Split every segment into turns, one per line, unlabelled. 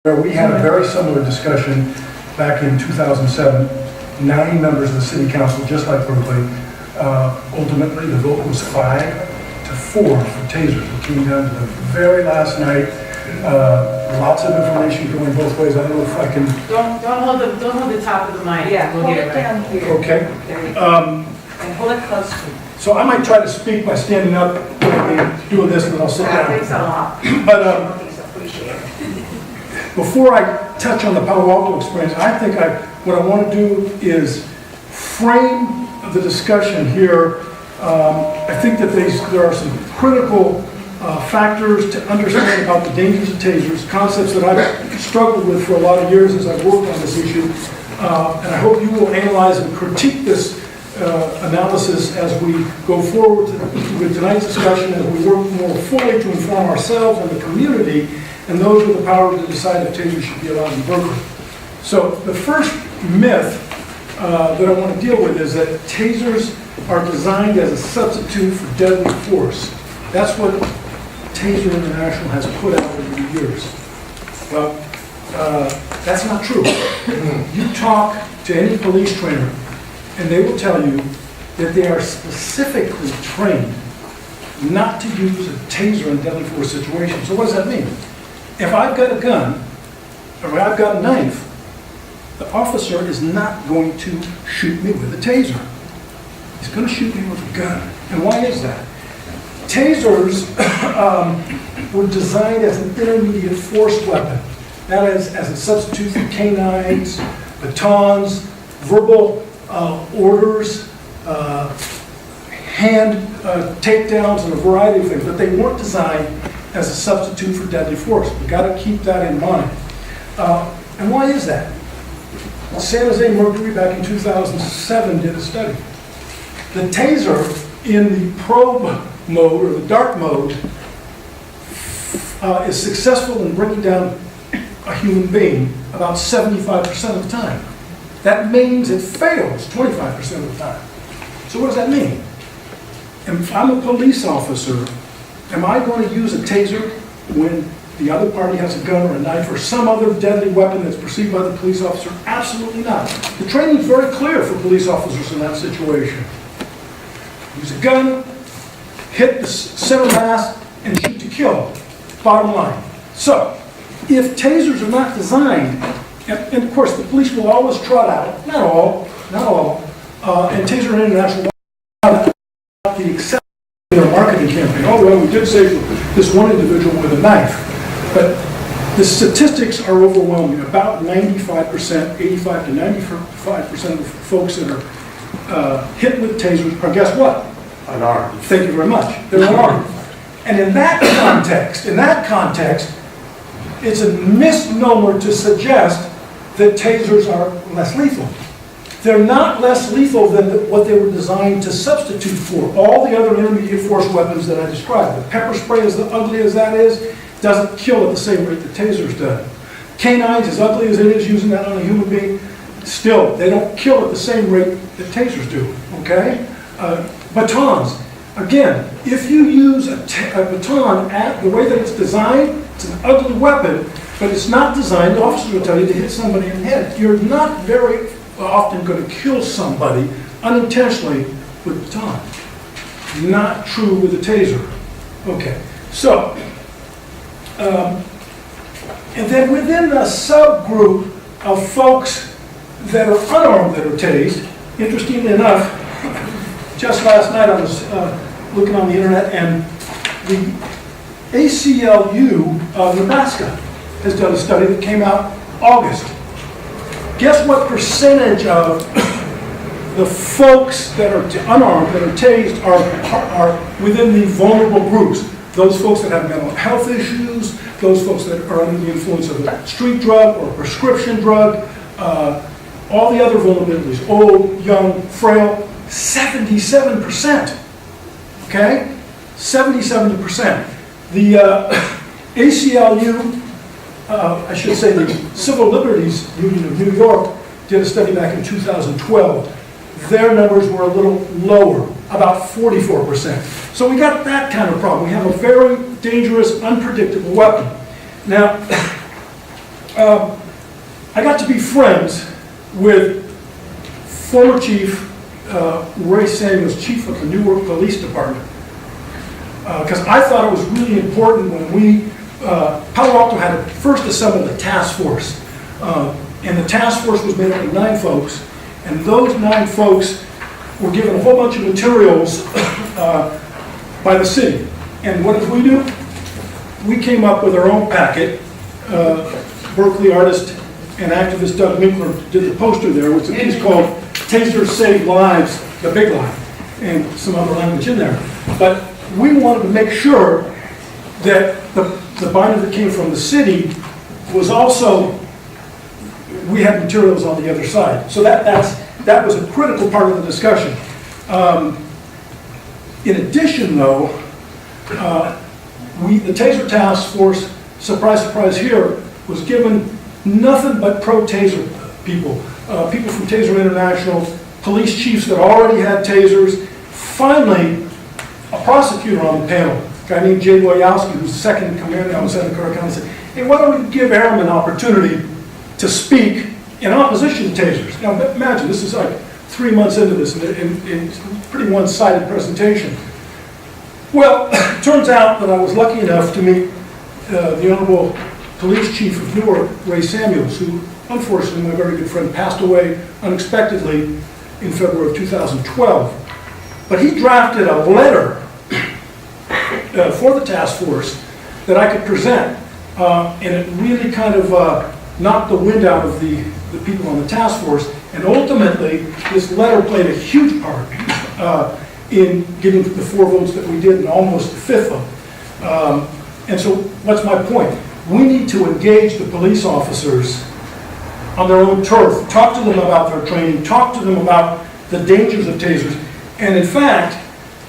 We had a very similar discussion back in 2007. 9 members of the city council, just like Berkeley. Ultimately, the vote was 5-4 for tasers. It came down to the very last night. Lots of information going both ways. I don't know if I can.
Don't hold the top of the mic.
Yeah,
we'll
hold
get
it
right.
down here.
Okay.
There you go. And hold it close to you.
So I might try to speak by standing up, doing this, and then I'll sit down.
Thanks a lot.
But
Please appreciate it.
before I touch on the Palo Alto experience, I think what I want to do is frame the discussion here. I think that there are some critical factors to understand about the dangers of tasers, concepts that I've struggled with for a lot of years as I've worked on this issue. And I hope you will analyze and critique this analysis as we go forward with tonight's discussion, as we work more fully to inform ourselves and the community and those with the power to decide if tasers should be allowed in Berkeley. So the first myth that I want to deal with is that tasers are designed as a substitute for deadly force. That's what Taser International has put out over the years. Well, that's not true. You talk to any police trainer, and they will tell you that they are specifically trained not to use a taser in deadly force situations. So what does that mean? If I've got a gun, or I've got a knife, the officer is not going to shoot me with a taser. He's going to shoot me with a gun. And why is that? Tasers were designed as an intermediate force weapon. That is, as a substitute for canines, batons, verbal orders, hand takedowns, and a variety of things. But they weren't designed as a substitute for deadly force. We've got to keep that in mind. And why is that? Well, San Jose Mercury back in 2007 did a study. The taser in the probe mode or the dart mode is successful in bringing down a human being about 75% of the time. That means it fails 25% of the time. So what does that mean? If I'm a police officer, am I going to use a taser when the other party has a gun or a knife or some other deadly weapon that's perceived by the police officer? Absolutely not. The training is very clear for police officers in that situation. Use a gun, hit the center mass, and shoot to kill. Bottom line. So, if tasers are not designed, and of course the police will always trot out, not all, and Taser International the exception in their marketing campaign. Oh, well, we did say this one individual with a knife. But the statistics are overwhelming. About 95%, 85 to 95% of the folks that are hit with tasers are, guess what?
Unarmed.
Thank you very much. They're unarmed. And in that context, it's a misnomer to suggest that tasers are less lethal. They're not less lethal than what they were designed to substitute for. All the other intermediate force weapons that I described. The pepper spray, as ugly as that is, doesn't kill at the same rate that tasers do. Canines, as ugly as it is, using that on a human being, still, they don't kill at the same rate that tasers do, okay? Batons, again, if you use a baton at the way that it's designed, it's an ugly weapon, but it's not designed, the officer will tell you, to hit somebody in the head. You're not very often going to kill somebody unintentionally with a baton. Not true with a taser. Okay, so, and then within the subgroup of folks that are unarmed that are tased, interestingly enough, just last night I was looking on the internet, and the ACLU of Nebraska has done a study that came out August. Guess what percentage of the folks that are unarmed, that are tased, are within the vulnerable groups? Those folks that have mental health issues, those folks that are under the influence of a street drug or a prescription drug, all the other vulnerabilities, old, young, frail, 77%. Okay? 70%. The ACLU, I should say the Civil Liberties Union of New York, did a study back in 2012. Their numbers were a little lower, about 44%. So we got that kind of problem. We have a very dangerous, unpredictable weapon. Now, I got to be friends with former Chief Ray Samuels, Chief of the Newark Police Department. Because I thought it was really important when Palo Alto had first assembled a task force. And the task force was made up of 9 folks. And those 9 folks were given a whole bunch of materials by the city. And what did we do? We came up with our own packet. Berkeley artist and activist Doug Winkler did the poster there, which is a piece called Tasers Save Lives, the Big Line, and some other language in there. But we wanted to make sure that the binder that came from the city was also, we had materials on the other side. So that was a critical part of the discussion. In addition, though, the Taser Task Force, surprise, surprise here, was given nothing but pro-Taser people. People from Taser International, police chiefs that already had Tasers. Finally, a prosecutor on the panel, a guy named Jay Boyowski, who's the second in command now in Santa Clara County, said, hey, why don't we give Aram an opportunity to speak in opposition to Tasers? Now imagine, this is like 3 months into this, and it's a pretty one-sided presentation. Well, it turns out that I was lucky enough to meet the Honorable Police Chief of Newark, Ray Samuels, who, unfortunately, my very good friend, passed away unexpectedly in February of 2012. But he drafted a letter for the task force that I could present, and it really kind of knocked the wind out of the people on the task force, and ultimately, this letter played a huge part in getting the 4 votes that we did, and almost the 5th vote. And so, what's my point? We need to engage the police officers on their own turf, talk to them about their training, talk to them about the dangers of tasers. And in fact,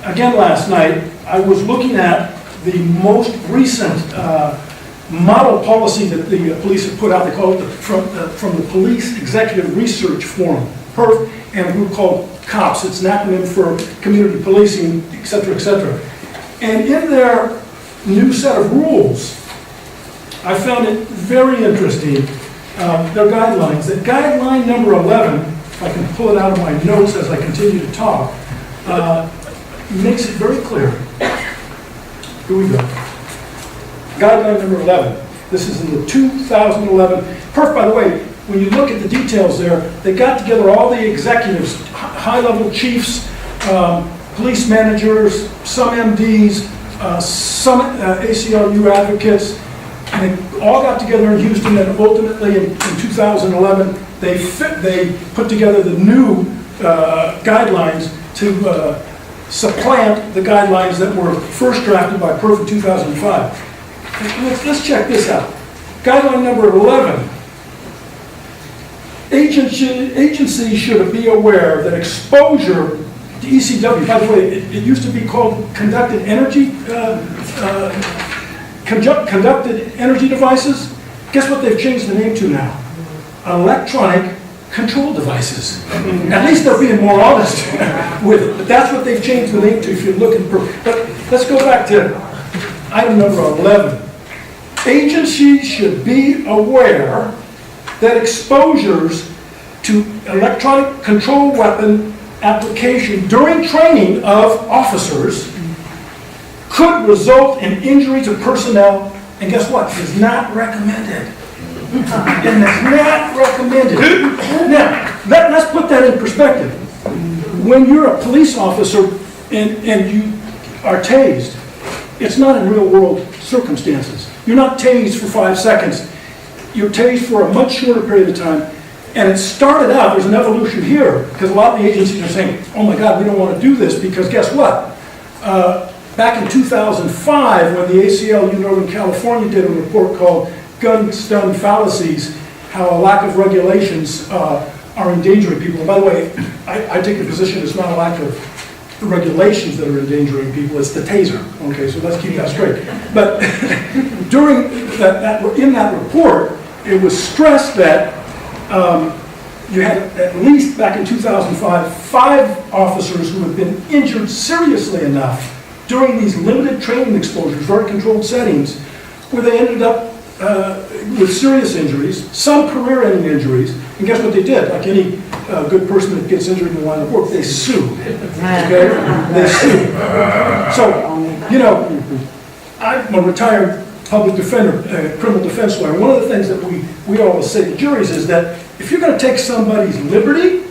again last night, I was looking at the most recent model policy that the police have put out. They call it from the Police Executive Research Forum, PERF, and a group called COPS. It's an acronym for Community Policing, et cetera, et cetera. And in their new set of rules, I found it very interesting, their guidelines. That guideline number 11, if I can pull it out of my notes as I continue to talk, makes it very clear. Here we go. Guideline number 11. This is in the 2011. PERF, by the way, when you look at the details there, they got together all the executives, high-level chiefs, police managers, some MDs, some ACLU advocates, and they all got together in Houston, and ultimately in 2011, they put together the new guidelines to supplant the guidelines that were first drafted by PERF in 2005. Let's check this out. Guideline number 11. Agencies should be aware that exposure to ECW, by the way, it used to be called conducted energy devices. Guess what they've changed the name to now? Electronic control devices. At least they're being more honest with it. But that's what they've changed the name to if you're looking for. But let's go back to item number 11. Agencies should be aware that exposures to electronic control weapon application during training of officers could result in injury to personnel, and guess what? Is not recommended. And it's not recommended. Now, let's put that in perspective. When you're a police officer and you are tased, it's not in real world circumstances. You're not tased for 5 seconds. You're tased for a much shorter period of time. And it started out, there's an evolution here, because a lot of the agencies are saying, oh my God, we don't want to do this, because guess what? Back in 2005, when the ACLU Northern California did a report called Gun Stun Fallacies, how a lack of regulations are endangering people. And by the way, I take the position it's not a lack of regulations that are endangering people, it's the taser. Okay, so let's keep that straight. But during in that report, it was stressed that you had, at least back in 2005, 5 officers who had been injured seriously enough during these limited training exposures, very controlled settings, where they ended up with serious injuries, some career-ending injuries, and guess what they did? Like any good person that gets injured in the line of work, they sued, okay? They sued. So, you know, I'm a retired public defender, criminal defense lawyer. One of the things that we always say to juries is that if you're going to take somebody's liberty,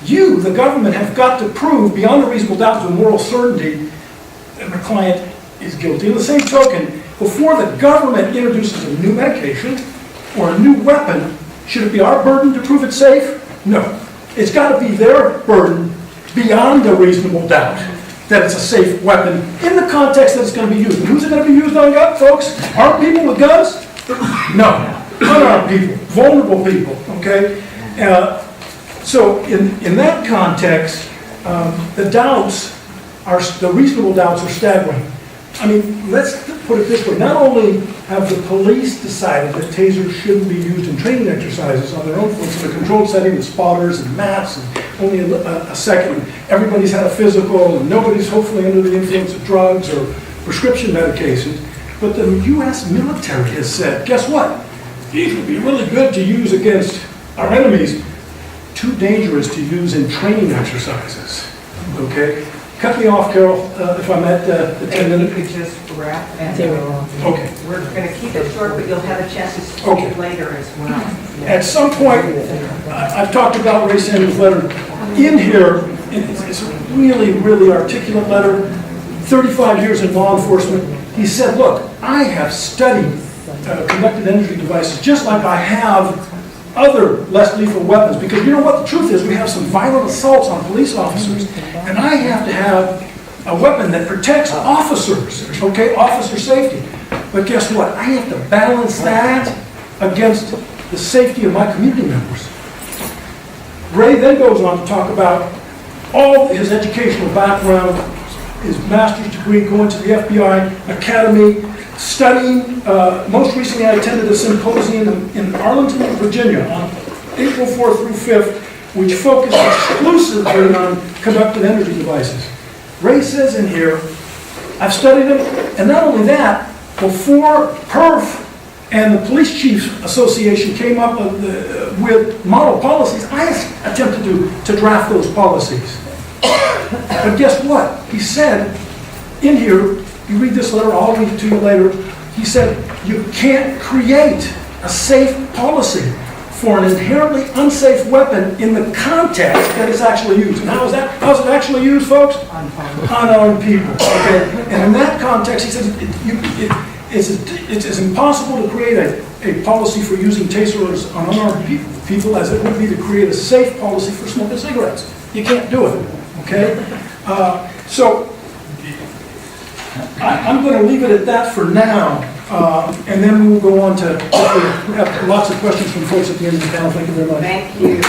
you, the government, have got to prove beyond a reasonable doubt to moral certainty that the client is guilty. In the same token, before the government introduces a new medication or a new weapon, should it be our burden to prove it's safe? No. It's got to be their burden beyond a reasonable doubt that it's a safe weapon in the context that it's going to be used. And who's it going to be used on, folks? Armed people with guns? No. Unarmed people, vulnerable people, okay? So in that context, the reasonable doubts are staggering. I mean, let's put it this way. Not only have the police decided that tasers shouldn't be used in training exercises on their own foot in a controlled setting with spotters and mats and only a second. Everybody's had a physical and nobody's hopefully under the influence of drugs or prescription medications. But the U.S. military has said, guess what? These would be really good to use against our enemies. Too dangerous to use in training exercises, okay? Cut me off, Carol, if I'm at the 10 minute.
You could just wrap and
Okay.
we're going to keep it short, but you'll have a chance to speak
Okay.
later as well.
At some point, I've talked about Ray Sanders' letter. In here, it's a really, really articulate letter, 35 years in law enforcement. He said, look, I have studied conducted energy devices just like I have other less lethal weapons, because you know what the truth is, we have some violent assaults on police officers, and I have to have a weapon that protects officers, okay, officer safety. But guess what? I have to balance that against the safety of my community members. Ray then goes on to talk about all his educational background, his master's degree, going to the FBI Academy, studying. Most recently I attended a symposium in Arlington, Virginia on April 4th through 5th, which focused exclusively on conducted energy devices. Ray says in here, I've studied them, and not only that, before PERF and the Police Chiefs Association came up with model policies, I attempted to draft those policies. But guess what? He said in here, you read this letter, I'll read it to you later. He said, you can't create a safe policy for an inherently unsafe weapon in the context that it's actually used. And how's it actually used, folks? Unarmed people. Okay? And in that context, he says, it's impossible to create a policy for using tasers on unarmed people as it would be to create a safe policy for smoking cigarettes. You can't do it. Okay? So I'm going to leave it at that for now, and then we will go on to have lots of questions from folks at the end of the panel. Thank you very much.
Thank you.